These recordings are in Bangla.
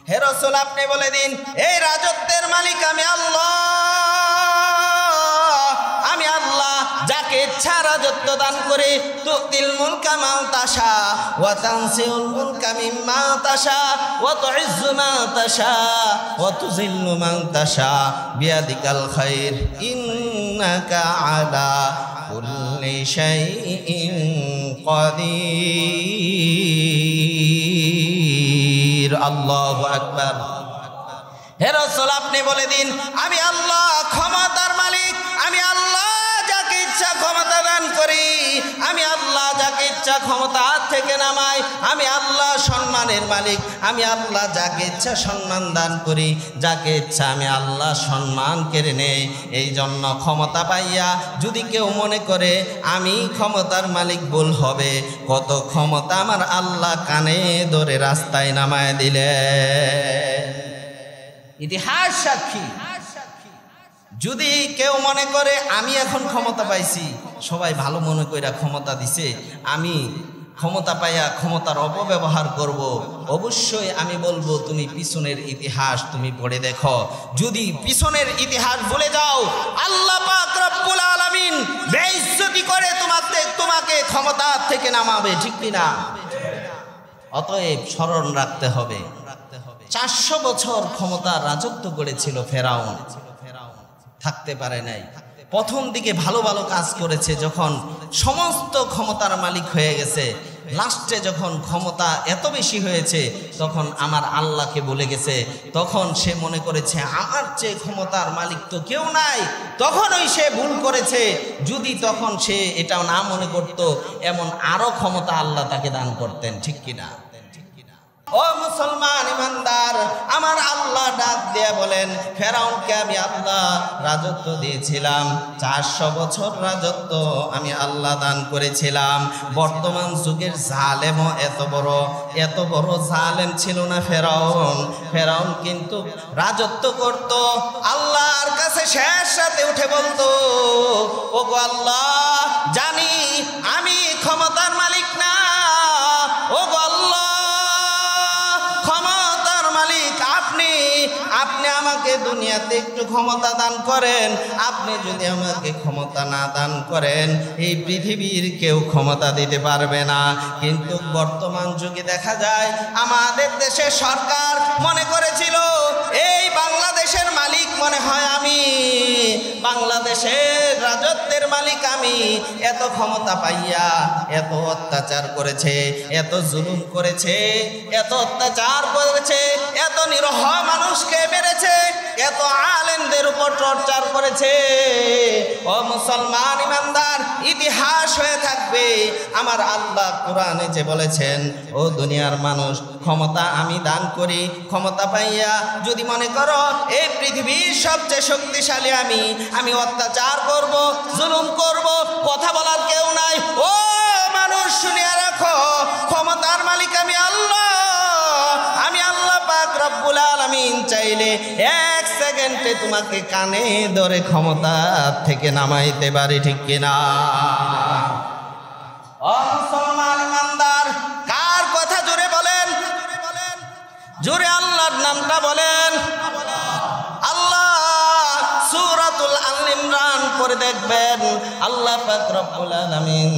হে রাসূল আপনি বলে দিন এই রাজত্বের মালিক আমি আল্লাহ। আমি আল্লাহ যাকে ইচ্ছা রাজত্ব দান করে তুতিল মুলকা মান তাশা ওয়া তানসিউল মুলকা মিম্মা তাশা ওয়া তুইজ্জু মান তাশা ওয়া তুযিল্লু মান তাশা বিয়াদিকাল খায়র ইন্নাকা আলা কুল্লি শাইইন কাদির। আল্লাহু আকবার। হে রাসূল আপনি বলে দিন আমি আল্লাহ ক্ষমতার মালিক। আমি আল্লাহ যাকে ইচ্ছা ক্ষমতা দান করি। আমি আল্লাহ যাকে ইচ্ছা ক্ষমতা থেকে নামাই। আমি আল্লাহ সম্মানের মালিক। আমি আল্লাহ যাকে ইচ্ছা সম্মান দান করি, যাকে ইচ্ছা আমি আল্লাহ সম্মান কেড়ে নেই। এই জন্য ক্ষমতা পাইয়া যদি কেউ মনে করে আমি ক্ষমতার মালিক, ভুল হবে। কত ক্ষমতা আমার আল্লাহ কানে ধরে রাস্তায় নামায় দিলে। ইতিহাস সাক্ষী। যদি কেউ মনে করে আমি এখন ক্ষমতা পাইছি, সবাই ভালো মনে কইরা ক্ষমতা দিছে, আমি ক্ষমতা পাইয়া ক্ষমতার অপব্যবহার করব, অবশ্যই আমি বলবো তুমি পিছনের ইতিহাস তুমি পড়ে দেখো। যদি পিছনের ইতিহাস ভুলে যাও, আল্লাহ পাক রব্বুল আলামিন বেইজ্জতি করে তোমাকে ক্ষমতা থেকে নামাবে, ঠিক কিনা? অতএব স্মরণ রাখতে হবে 400 বছর ক্ষমতা রাজত্ব করেছিল ফেরাউন, থাকতে পারে নাই। প্রথম দিকে ভালো ভালো কাজ করেছে, যখন সমস্ত ক্ষমতার মালিক হয়ে গেছে, লাস্টে যখন ক্ষমতা এত বেশি হয়েছে তখন আমার আল্লাহকে বলে গেছে। তখন সে মনে করেছে আমার চেয়ে ক্ষমতার মালিক তো কেউ নাই। তখনই সে ভুল করেছে। যদি তখন সে এটাও না মনে করত, এমন আরো ক্ষমতা আল্লাহ তাকে দান করতেন, ঠিক কিনা? ও মুসলমান ইমানদার, আমার আল্লাহ ডাক দিয়ে বলেন ফেরাউনকে আমি আল্লাহ রাজত্ব দিয়েছিলাম, 400 বছর রাজত্ব আমি আল্লাহ দান করেছিলাম। বর্তমান যুগের জালেমও এত বড় জালেম ছিল না ফেরাউন। ফেরাউন কিন্তু রাজত্ব করত, আল্লাহর কাছে শেষ রাতে উঠে বলতো ওগো আল্লাহ, জানি আমি ক্ষমতার মালিক না। ওগো আল্লাহ, ক্ষমতার মালিক আপনি আমাকে দুনিয়াতে একটু ক্ষমতা দান করেন। আপনি যদি আমাকে ক্ষমতা না দান করেন, এই পৃথিবীর কেউ ক্ষমতা দিতে পারবে না। কিন্তু বর্তমান যুগে দেখা যায় আমাদের দেশের সরকার মনে করেছিল এই বাংলাদেশের মালিক মনে হয় আমি, বাংলাদেশের রাজত্বের মালিক আমি। এত ক্ষমতা পাইয়া এত অত্যাচার করেছে, এত জুলুম করেছে, এত অত্যাচার করেছে, এত নিরহ মানুষকে মেরেছে, এত আলেমদের উপর টর্চার করেছে। ও মুসলমান ইমানদার, ইতিহাস হয়ে থাকবে আমার আল্লাহ কোরআনে যে বলেছেন ও দুনিয়ার মানুষ, ক্ষমতা আমি দান করি। ক্ষমতা পাইয়া যদি মনে করো এই পৃথিবীর সবচেয়ে শক্তিশালী আমি অত্যাচার করব, জুলুম করব, কথা বলার কেউ নাই, ও মানুষ শুনিয়া রাখো, ক্ষমতার মালিক আমি আল্লাহ। আমি আল্লাহ পাক রব্বুল আলামিন চাইলে 1 সেকেন্ডে তোমাকে কানে ধরে ক্ষমতা থেকে নামাইতে পারি, ঠিক কিনা? ও মুসলমান ইমানদার, কার কথা জোরে বলেন? জোরে আল্লাহর নামটা বলেন। আল্লাহ সূরাতুল আল ইমরান পড়ে দেখবেন, আল্লাহ পাক রব্বুল আলামিন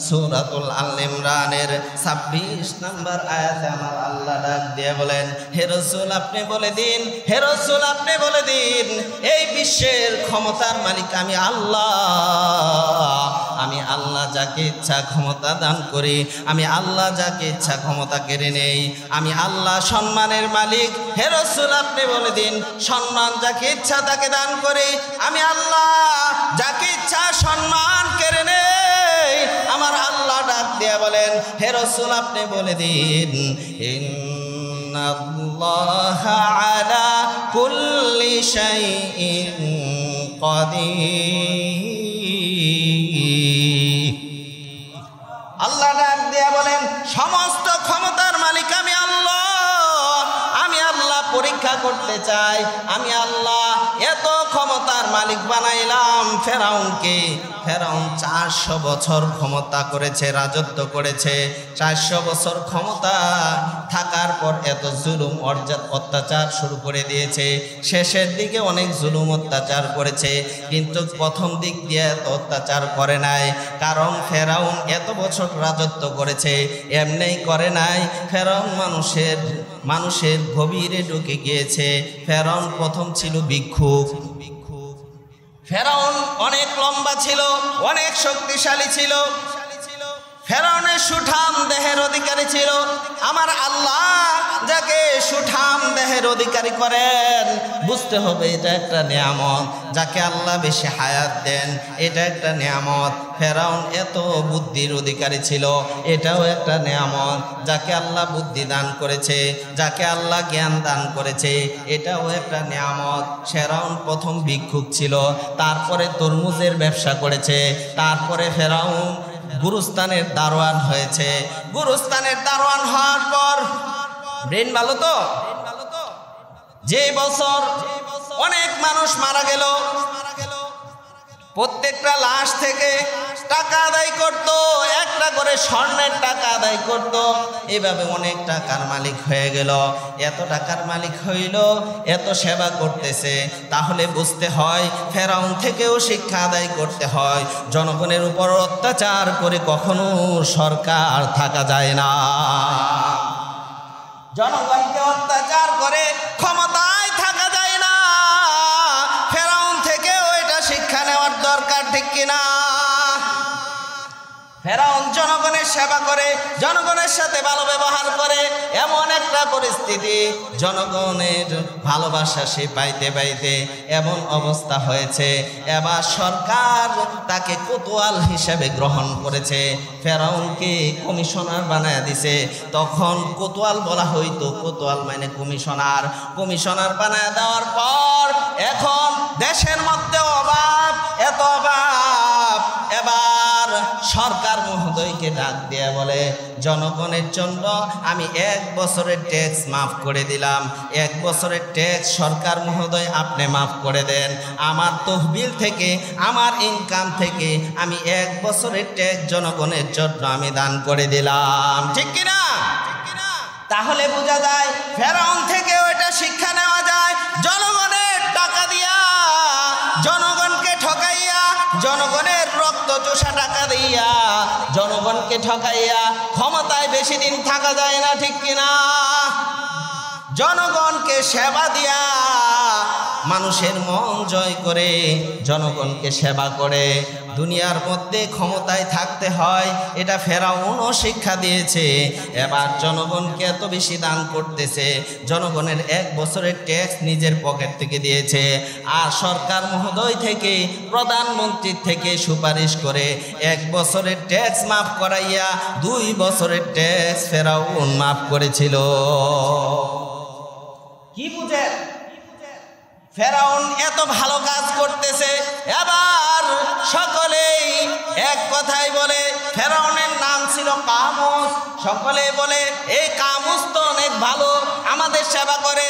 সূরাতুল আল ইমরানের 26 নম্বর আয়াতে আমার আল্লাহ ডাক দিয়ে বলেন হে রাসূল আপনি বলে দিন, হে রাসূল আপনি বলে দিন, এই বিশ্বের ক্ষমতার মালিক আমি আল্লাহ। আমি আল্লাহ যাকে ইচ্ছা ক্ষমতা দান করি, আমি আল্লাহ যাকে ইচ্ছা ক্ষমতা কেড়ে নেই। আমি আল্লাহ সম্মানের মালিক। হে রাসূল আপনি বলে দিন, সম্মান যাকে ইচ্ছা তাকে দান করে। আমি আল্লাহ যাকে ইচ্ছা সম্মান কেড়ে নেই। আমার আল্লাহ ডাক দিয়ে বলেন হে রাসূল আপনি বলে দিন ইন্নাল্লাহা আলা কুল্লি শাইইন কাদির। আল্লাহ ডাক দিয়ে বলেন সমস্ত ক্ষমতার মালিক আমি আল্লাহ। আমি আল্লাহ পরীক্ষা করতে চাই। আমি আল্লাহ এত ক্ষমতার মালিক বানাইলাম ফেরাউনকে। ফেরাউন 400 বছর ক্ষমতা করেছে, রাজত্ব করেছে। 400 বছর ক্ষমতা থাকার পর এত জুলুম অত্যাচার শুরু করে দিয়েছে। শেষের দিকে অনেক জুলুম অত্যাচার করেছে, কিন্তু প্রথম দিক দিয়ে এত অত্যাচার করে নাই। কারণ ফেরাউন এত বছর রাজত্ব করেছে, এমনিই করে নাই। ফেরাউন মানুষের গভীরে ঢুকে গিয়েছে। ফেরাউন প্রথম ছিল ভিক্ষুক। ফেরাউন অনেক লম্বা ছিল, অনেক শক্তিশালী ছিল। ফেরাউনের সুঠাম দেহের অধিকারী ছিল। আমার আল্লাহ যাকে সুঠাম দেহের অধিকারী করেন, বুঝতে হবে এটা একটা নিয়ামত। যাকে আল্লাহ বেশি হায়াত দেন, এটা একটা নিয়ামত। ফেরাউন এত বুদ্ধির অধিকারী ছিল, এটাও একটা নিয়ামত। যাকে আল্লাহ বুদ্ধি দান করেছে, যাকে আল্লাহ জ্ঞান দান করেছে, এটাও একটা নিয়ামত। ফেরাউন প্রথম ভিক্ষুক ছিল, তারপরে তরমুজের ব্যবসা করেছে, তারপরে ফেরাউন গুরুস্থানের দারোয়ান হয়েছে। গুরুস্থানের দারোয়ান হওয়ার পর ব্রেন ভালো তো, যে বছর অনেক মানুষ মারা গেল, প্রত্যেকটা লাশ থেকে টাকা আদায় করত, একটা করে স্বর্ণের টাকা আদায় করত। এইভাবে অনেক টাকার মালিক হয়ে গেল। এত টাকার মালিক হইল, এত সেবা করতেছে, তাহলে বুঝতে হয় ফেরাউন থেকেও শিক্ষা আদায় করতে হয়। জনগণের উপর অত্যাচার করে কখনো সরকার থাকা যায় না। জনগণকে অত্যাচার করে ক্ষমতায় থাকা যায় না। ফেরাউন থেকেও এটা শিক্ষা নেওয়ার দরকার, ঠিক কিনা? ফেরাউন জনগণের সেবা করে, জনগণের সাথে ভালো ব্যবহার করে। এমন একটা পরিস্থিতি, জনগণের ভালোবাসা সে পাইতে পাইতে এমন অবস্থা হয়েছে, এবার সরকার তাকে কোতোয়াল হিসেবে গ্রহণ করেছে। ফেরাউনকে কমিশনার বানায় দিছে। তখন কোতোয়াল বলা হইতো, কোতোয়াল মানে কমিশনার। কমিশনার বানায় দেওয়ার পর এখন দেশের মধ্যে অভাব, এত অভাব। এবার সরকার মহোদয়কে ডাক দিয়ে বলে, জনগণের জন্য আমি 1 বছরের ট্যাক্স মাফ করে দিলাম। 1 বছরের ট্যাক্স সরকার মহোদয় আপনি মাফ করে দেন। আমার তহবিল থেকে, আমার ইনকাম থেকে আমি 1 বছরের ট্যাক্স জনগণের জন্য আমি দান করে দিলাম, ঠিক কিনা? তাহলে বোঝা যায় ফেরাউন থেকে ওইটা শিক্ষা নেওয়া যায়। জনগণের টাকা দিয়া, জনগণকে ঠকাইয়া, জনগণের রক্ত চোষা টাকা দিয়া জনগণকে ঠকাইয়া ক্ষমতায় বেশি দিন থাকা যায় না, ঠিক কিনা? জনগণকে সেবা দিয়া মানুষের মন জয় করে, জনগণকে সেবা করে দুনিয়ার মধ্যে ক্ষমতায় থাকতে হয়, এটা ফেরাউনও শিক্ষা দিয়েছে। এবার জনগণকে এত বেশি দান করতেছে, জনগণের 1 বছরের ট্যাক্স নিজের পকেট থেকে দিয়েছে। আর সরকার মহোদয় থেকে, প্রধানমন্ত্রীর থেকে সুপারিশ করে 1 বছরের ট্যাক্স মাফ করাইয়া 2 বছরের ট্যাক্স ফেরাউন মাফ করেছিল। কি বুঝে? ফেরাউন এত ভালো কাজ করতেছে, এবার সকলেই এক কথাই বলে, ফেরাউনের নাম ছিল কামুস। সকলে বলে এই কামুস তো অনেক ভালো, আমাদের সেবা করে,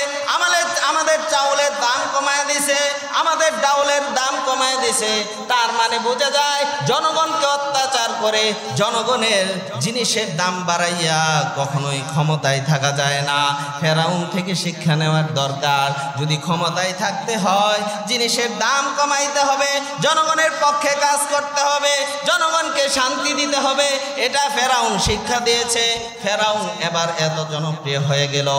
আমাদের চাউলের দাম কমায় দিছে, আমাদের ডাউলের দাম কমায় দিছে। তার মানে বোঝা যায় জনগণকে অত্যাচার করে, জনগণের জিনিসের দাম বাড়াইয়া কখনোই ক্ষমতায় থাকা যায় না। ফেরাউন থেকে শিক্ষা নেওয়ার দরকার। যদি ক্ষমতায় থাকতে হয়, জিনিসের দাম কমাইতে হবে, জনগণের পক্ষে কাজ করতে হবে, জনগণকে শান্তি দিতে হবে। এটা ফেরাউন শিক্ষা দিয়েছে। ফেরাউন এবার এত জনপ্রিয় হয়ে গেল,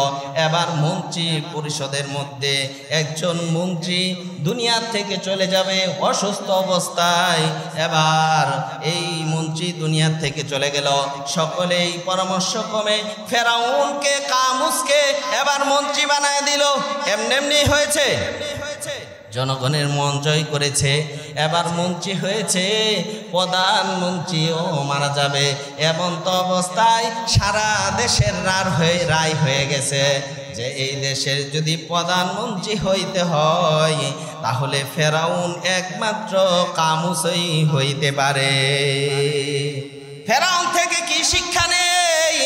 এবার মন্ত্রী পরিষদের মধ্যে একজন মন্ত্রী দুনিয়ার থেকে চলে যাবে অসুস্থ অবস্থায়। এবার এই মন্ত্রী দুনিয়ার থেকে চলে গেল, সকলেই পরামর্শ ক্রমে ফেরাউনকে, কামুসকে এবার মন্ত্রী বানায় দিল। এমনি হয়েছে, জনগণের মন জয় করেছে, এবার মন্ত্রী হয়েছে, প্রধানমন্ত্রীও মারা যাবে। এমন তো অবস্থায় সারা দেশের রায় হয়ে গেছে যে এই দেশের যদি প্রধানমন্ত্রী হইতে হয় তাহলে ফেরাউন একমাত্র কামুসই হইতে পারে। ফেরাউন থেকে কি শিক্ষা নেই?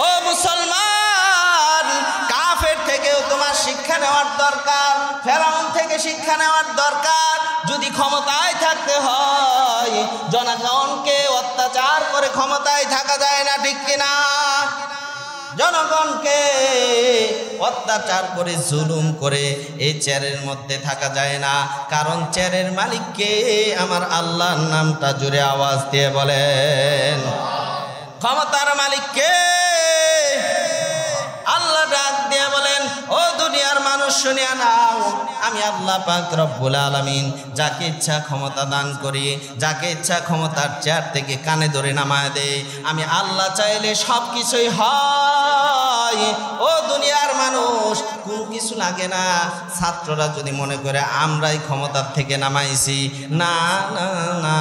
ও মুসলমান, কাফের থেকেও তোমার শিক্ষা নেওয়ার দরকার, ফেরাউন থেকে শিক্ষা নেওয়ার দরকার। যদি ক্ষমতায় থাকতে হয়, জনগণকে অত্যাচার করে ক্ষমতায় থাকা যায় না, ঠিক কিনা? জনগণকে অত্যাচার করে জুলুম করে এই চেয়ারের মধ্যে থাকা যায় না। কারণ চেয়ারের মালিককে আমার আল্লাহর নামটা জুড়ে আওয়াজ দিয়ে বলেন। ক্ষমতার মালিককে আল্লাহ ডাক দিয়ে বলেন, ও দুনিয়ার মানুষ শুনিয়া নাও, আমি আল্লাহ পাক রব্বুল আলামিন যাকে ইচ্ছা ক্ষমতা দান করি, যাকে ইচ্ছা ক্ষমতার চেয়ার থেকে কানে ধরে নামায় দেয়। আমি আল্লাহ চাইলে সব কিছুই হয়। ও দুনিয়ার মানুষ, কোন কিছু লাগে না। ছাত্ররা যদি মনে করে আমরাই ক্ষমতার থেকে নামাইছি, না না না,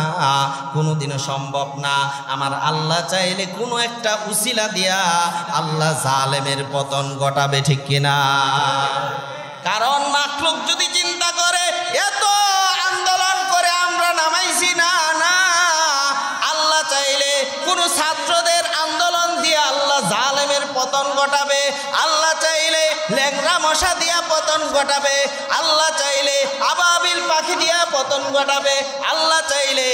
কোনোদিনও সম্ভব না। আমার আল্লাহ চাইলে কোনো একটা উসিলা দিয়া আল্লাহ জালেমের পতন ঘটাবে, ঠিক কিনা? কারণ মাখলুক যদি চিন্তা করে এত আন্দোলন করে আমরা নামাইছি, না না, আল্লাহ চাইলে কোন ছাত্রদের আন্দোলন দিয়ে আল্লাহ জালেমের পতন ঘটাবে। আল্লাহ চাইলে ল্যাংড়া মশা দিয়া পতন ঘটাবে। আল্লাহ চাইলে আবাবিল পাখি দিয়া পতন ঘটাবে। আল্লাহ চাইলে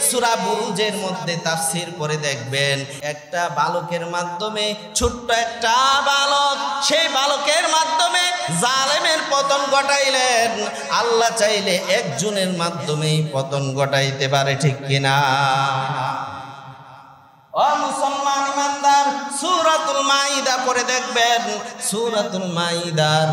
সূরা বুরুজের মধ্যে তাফসীর করে দেখবেন, একটা বালকের মাধ্যমে, ছোট্ট একটা বালক, সেই বালকের মাধ্যমে জালেমের পতন ঘটাইলেন। আল্লাহ চাইলে একজনের মাধ্যমেই পতন ঘটাইতে পারে, ঠিক কিনা? ও মুসলমান ইমানদার, সূরাতুল মাইদা পড়ে দেখবেন। সূরাতুল মাইদার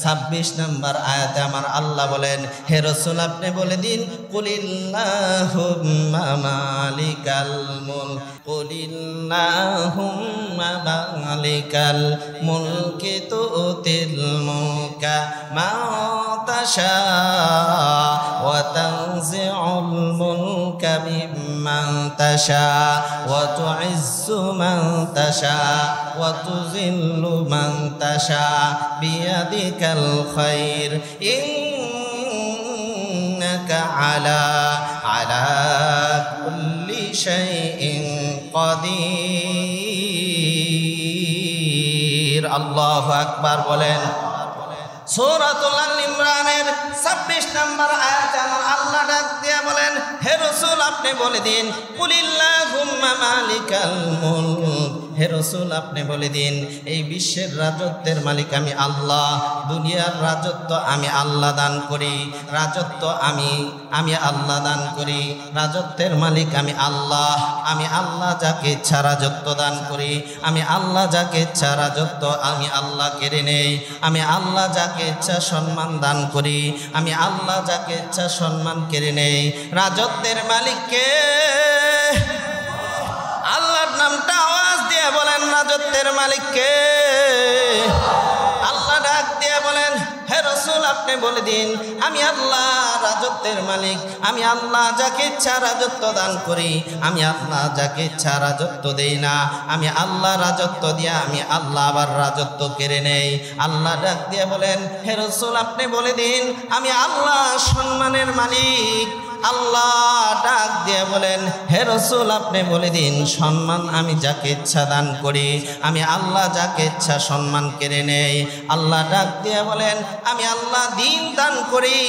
26 নম্বর আয়াতে আমার আল্লাহ বলেন, হে রাসূল আপনি বলে দিন, কুলিল্লাহুম্মা মালিকাল মুলক, কুলিল্লাহুম্মা মালিকাল মুলকি তুতিল মুলকা মান তাশা ওয়া তানজিউল মুলকা মিম্মান তাশা ওয়া তুইজ্জু মান তাশা ওয়া তুযিল্লু মান তাশা বিয়াদিকাল খায়র ইন্নাকা আলা কুল্লি শাইইন কাদির। আল্লাহু আকবার বলেন। সূরাতুল আল ইমরানের 26 নম্বর আয়াতে আমার আল্লাহ ডাক দিয়ে বলেন, হে রাসূল আপনি বলে দিন, কুলিল্লাহুম্মা মালিকাল মুলক, হে রাসূল আপনি বলে দিন, এই বিশ্বের রাজত্বের মালিক আমি আল্লাহ। দুনিয়ার রাজত্ব আমি আল্লাহ দান করি, রাজত্ব আমি আল্লাহ দান করি। রাজত্বের মালিক আমি আল্লাহ। আমি আল্লাহ যাকে ইচ্ছা রাজত্ব দান করি। আমি আল্লাহ যাকে ইচ্ছা রাজত্ব আমি আল্লাহ কেড়ে নেই। আমি আল্লাহ যাকে ইচ্ছা সম্মান দান করি। আমি আল্লাহ যাকে ইচ্ছা সম্মান কেড়ে নেই। রাজত্বের মালিককে আল্লাহর নামটা আওয়াজ দিয়ে বলেন, রাজত্বের মালিককে। আল্লাহ ডাক দিয়ে বলেন, হে রাসূল আপনি বলে দিন, আমি আল্লাহ রাজত্বের মালিক। আমি আল্লাহ যাকে ইচ্ছা রাজত্ব দান করি। আমি আল্লাহ যাকে ইচ্ছা রাজত্ব দেই না। আমি আল্লাহ রাজত্ব দিয়া আমি আল্লাহ আবার রাজত্ব কেড়ে নেই। আল্লাহ ডাক দিয়ে বলেন, হে রাসূল আপনি বলে দিন, আমি আল্লাহ সম্মানের মালিক। আল্লাহ ডাক দিয়ে বলেন, হে রাসূল আপনি বলে দিন, সম্মান আমি যাকে ইচ্ছা দান করি। আমি আল্লাহ যাকে ইচ্ছা সম্মান কেড়ে নেই। আল্লাহ ডাক দিয়ে বলেন, আমি আল্লাহ দিন দান করি।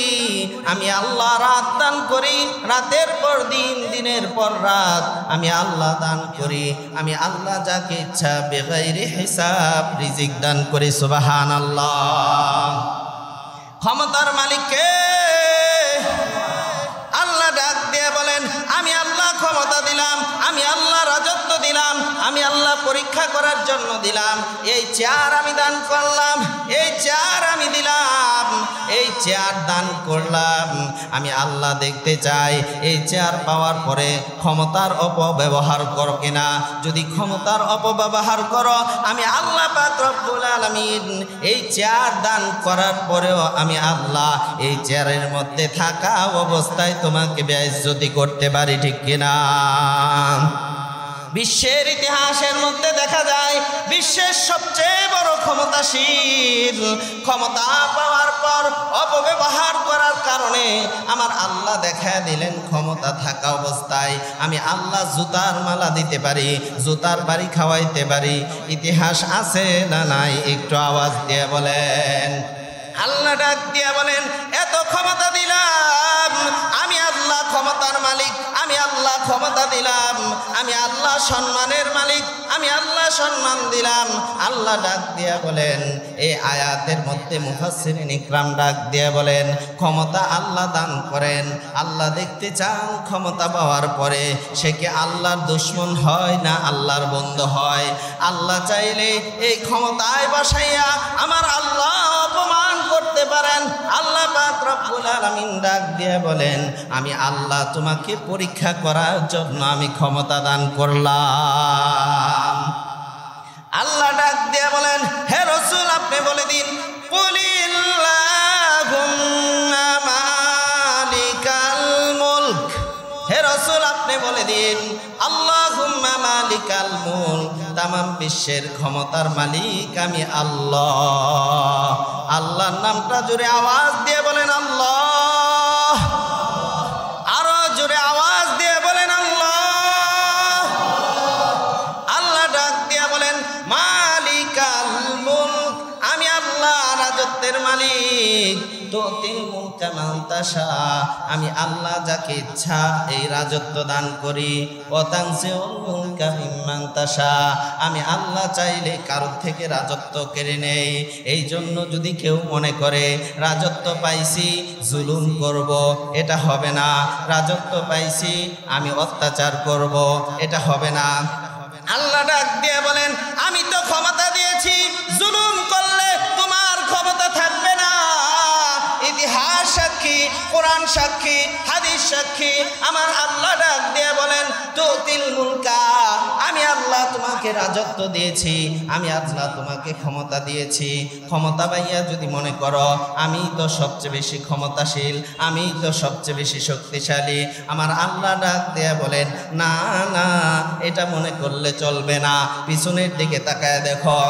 আমি আল্লাহ রাত দান করি, রাতের পর দিন, দিনের পর রাত আমি আল্লাহ দান করি। আমি আল্লাহ যাকে ইচ্ছা বেগাইরে হিসাব রিজিক দান করি। সুবহানাল্লাহ। ক্ষমতার মালিককে আল্লাহ ডাক দিয়ে বলেন, আমি আল্লাহ ক্ষমতা দিলাম, আমি আল্লাহ রাজত্ব দিলাম, আমি আল্লাহ পরীক্ষা করার জন্য দিলাম। এই চেয়ার আমি দান করলাম, এই চেয়ার আমি দিলাম, এই চেয়ার দান করলাম। আমি আল্লাহ দেখতে চাই এই চেয়ার পাওয়ার পরে ক্ষমতার অপব্যবহার করো কিনা। যদি ক্ষমতার অপব্যবহার করো, আমি আল্লাহ পাক রব্বুল আলামিন এই চেয়ার দান করার পরেও আমি আল্লাহ এই চেয়ারের মধ্যে থাকা অবস্থায় তোমাকে বেইজ্জতি করতে পারি, ঠিক কিনা? বিশ্বের ইতিহাসের মধ্যে দেখা যায়, বিশ্বের সবচেয়ে বড় ক্ষমতাশীল, ক্ষমতা পাওয়ার পর অপব্যবহার করার কারণে আমার আল্লাহ দেখা দিলেন ক্ষমতা থাকা অবস্থায় আমি আল্লাহ জুতার মালা দিতে পারি, জুতার বাড়ি খাওয়াইতে পারি। ইতিহাস আছে না নাই? একটু আওয়াজ দিয়ে বলেন। ডাক দিয়া বলেন এত ক্ষমতা দিলাম, আমি আল্লাহ ক্ষমতার মালিক, আমি আল্লাহ ক্ষমতা দিলাম, আমি আল্লাহ সম্মানের মালিক, আমি আল্লাহ সম্মান দিলাম। আল্লাহ ডাক দিয়া বলেন, এই আয়াতের মধ্যে মুফাসসিরিন ইকরাম ডাক দিয়া বলেন ক্ষমতা আল্লাহ দান করেন। আল্লাহ দেখতে চান ক্ষমতা পাওয়ার পরে সে কি আল্লাহর দুশমন হয় না আল্লাহর বন্ধু হয়। আল্লাহ চাইলে এই ক্ষমতায় বসাইয়া আমার আল্লাহ অপমান করতে পারেন। আল্লাহ পাক রব্বুল আলামিন ডাক দিয়ে বলেন আমি আল্লাহ তোমাকে পরীক্ষা করার জন্য আমি ক্ষমতা দান করলাম। আল্লাহ ডাক দিয়ে বলেন হে রাসূল আপনি বলে দিন কুলিল্লাহুম্মা মালিকাল মুলক, হে রাসূল আপনি বলে দিন আল্লাহুম্মা মালিকাল মুলক, তামাম বিশ্বের ক্ষমতার মালিক আমি আল্লাহ। আল্লাহর নামটা জোরে আওয়াজ দিয়ে বলেন আল্লাহ, আরো জোরে আওয়াজ দিয়ে বলেন আল্লাহ। আল্লাহ ডাক দিয়ে বলেন মালিকাল মুলক, আমি আল্লাহ রাজত্বের মালিক। তুতিল মুলকা মান তাশা, আমি আল্লাহ যাকে ইচ্ছা এই রাজত্ব দান করি। ওয়া তানজিউল মুলকা মিম্মান তাশা, আমি আল্লাহ চাইলে কারোর থেকে রাজত্ব কেড়ে নেই। এই জন্য যদি কেউ মনে করে রাজত্ব পাইছি জুলুম করব, এটা হবে না। রাজত্ব পাইছি আমি অত্যাচার করব, এটা হবে না। আল্লাহ ডাক দিয়ে বলেন আমি তো ক্ষমতা দিয়েছি, জুলুম করলে তোমার ক্ষমতা থাকবে না। ইতিহাস সাক্ষী, কোরআন সাক্ষী, হাদিস সাক্ষী। আমার আল্লাহ ডাক দিয়ে বলেন তুতিল মুলকা, আমি আল্লাহ তোমাকে রাজত্ব দিয়েছি, আমি আল্লাহ তোমাকে ক্ষমতা দিয়েছি। ক্ষমতা পাইয়া যদি মনে করো আমি তো সবচেয়ে বেশি ক্ষমতাশীল, আমি তো সবচেয়ে বেশি শক্তিশালী, আমার আল্লাহ ডাক দিয়ে বলেন না না, এটা মনে করলে চলবে না। পিছনের দিকে তাকায় দেখো